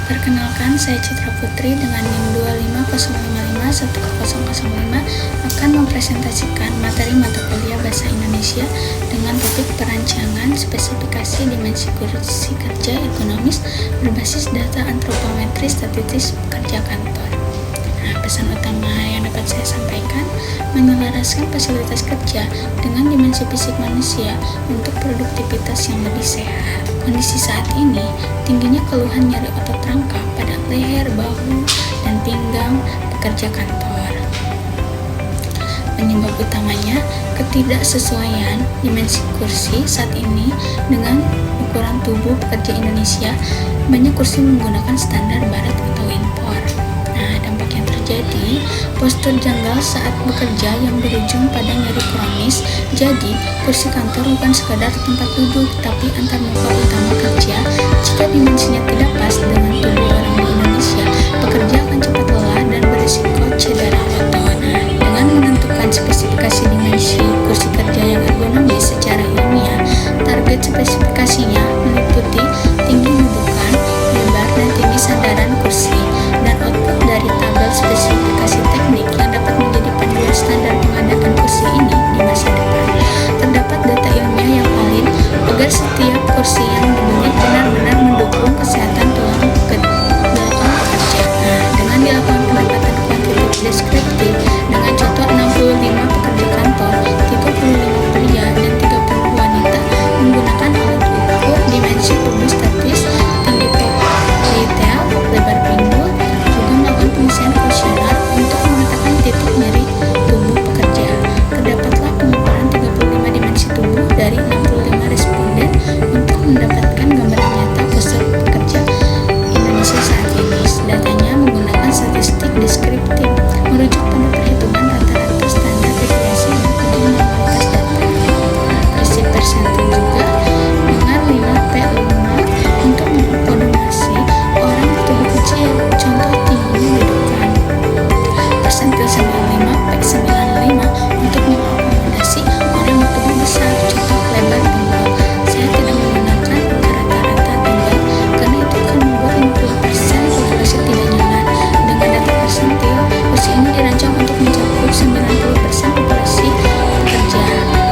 Perkenalkan, saya Citra Putri dengan NIM 250551005 akan mempresentasikan materi mata kuliah Bahasa Indonesia dengan topik perancangan spesifikasi dimensi kursi kerja ekonomis berbasis data antropometri statistik pekerja kantor. Pesan utama yang dapat saya sampaikan, menyelaraskan fasilitas kerja dengan dimensi fisik manusia untuk produktivitas yang lebih sehat. Kondisi saat ini, tingginya keluhan nyeri otot rangka pada leher, bahu, dan pinggang pekerja kantor. Penyebab utamanya, ketidaksesuaian dimensi kursi saat ini dengan ukuran tubuh pekerja Indonesia. Banyak kursi menggunakan standar barat atau impor. Dampak yang terjadi, postur janggal saat bekerja yang berujung pada nyeri kronis. Jadi, kursi kantor bukan sekadar tempat duduk, tapi antarmuka utama kerja. Jika dimensinya tidak pas dengan tubuh orang di Indonesia, pekerja akan cepat lelah dan berisiko cedera otot. Dengan menentukan spesifikasi dimensi kursi kerja yang ergonomis secara ilmiah, target spesifikasinya meliputi tinggi dudukan, lebar dan tinggi sandaran kursi, dan output dari tabel spesifikasi teknik yang dapat menjadi panduan standar pengadaan kursi ini di masa depan. Terdapat data ilmiah yang valid agar setiap kursi yang dibeli benar-benar mendukung kesehatan tulang pekerja. Dengan dilakukan pendekatan kuantitatif deskriptif dengan contoh 65 pekerja kantor, 35 pria dan 30 wanita menggunakan alat ukur dimensi tubuh statis, tinggi ponytail, lebar pinggul, juga melakukan pengisian kuesioner untuk memetakan titik nyeri tubuh pekerja. Terdapatlah pemaparan 35 dimensi tubuh dari 65 responden untuk mendapatkan gambaran nyata postur pekerja Indonesia saat ini. Datanya menggunakan statistik deskriptif, merujuk pada perhitungan rata-rata standar deviasi dan uji normalitas data. Isi persentil juga dengan 5P5 untuk mengakomodasi orang bertubuh kecil, contoh tinggi dudukan. Persentil 95P95 untuk mengakomodasi orang bertubuh besar, contoh lebar pinggul. Saya tidak menggunakan rata-rata tinggal karena itu akan membuat 50% populasi tidak nyaman. Dengan data persentil, kursi ini dirancang untuk mencakup 90% populasi pekerja.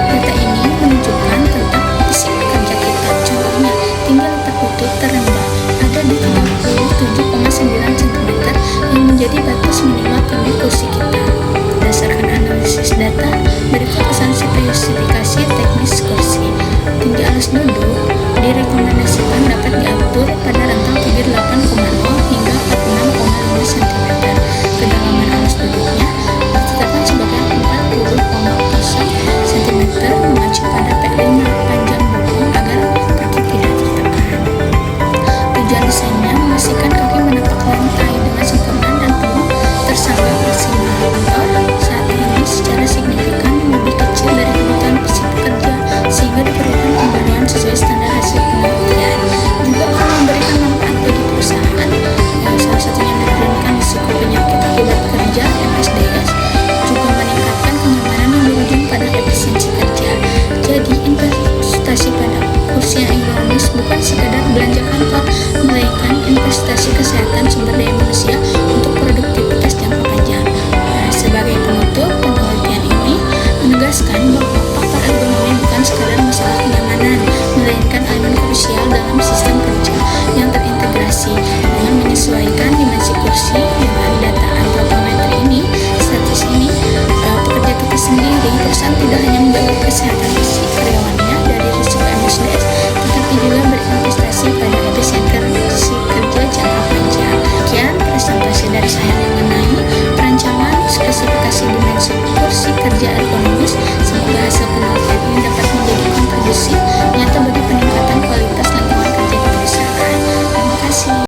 Data ini menunjukkan tentang fisik pekerja kita. Contohnya, tinggi lebar lutut terendah ada di 37,9 cm yang menjadi batas minimal tinggi kursi kita. Berdasarkan analisis data, berikut pesan spesifikasi teknis kursi. Tinggi alas duduk direkomendasikan dapat diatur pada rentang 38,0 hingga 46,5 cm. Kedalaman alas duduknya ditetapkan sebagai 40,0 cm mengacu pada P5 panjang bokong agar kaki tidak tertekan. Tujuan desainnya memastikan kaki menapak lantai dengan sempurna dan tubuh tersangga maksimal. Kantor saat ini secara signifikan lebih kecil dari kebutuhan fisik pekerja, sehingga diperlukan pembaruan sesuai standar hasil penelitian. Juga akan memberikan manfaat bagi perusahaan, salah satunya menurunkan risiko penyakit akibat kerja (MSDS), juga meningkatkan kenyamanan yang berujung pada efisiensi kerja. Jadi, investasi pada kursi yang ergonomis bukan sekadar belanja kantor, melainkan investasi kesehatan sumber daya manusia untuk produktivitas jangka panjang. Sebagai penutup, penelitian ini menegaskan bahwa faktor ergonomi bukan sekadar masalah kenyamanan, melainkan elemen krusial dalam sistem kerja yang terintegrasi. Dengan menyesuaikan dimensi kursi dengan data antropometri ini, statis ini, pekerja kita sendiri, perusahaan tidak hanya menjaga kesehatan fisik karyawannya dari risiko MSDS, tetapi juga berinvestasi pada efisiensi kerja jangka panjang. Sekian presentasi dari saya mengenai perancangan spesifikasi dimensi kursi kerja ergonomis. Semoga hasil penelitian ini dapat menjadi kontribusi nyata bagi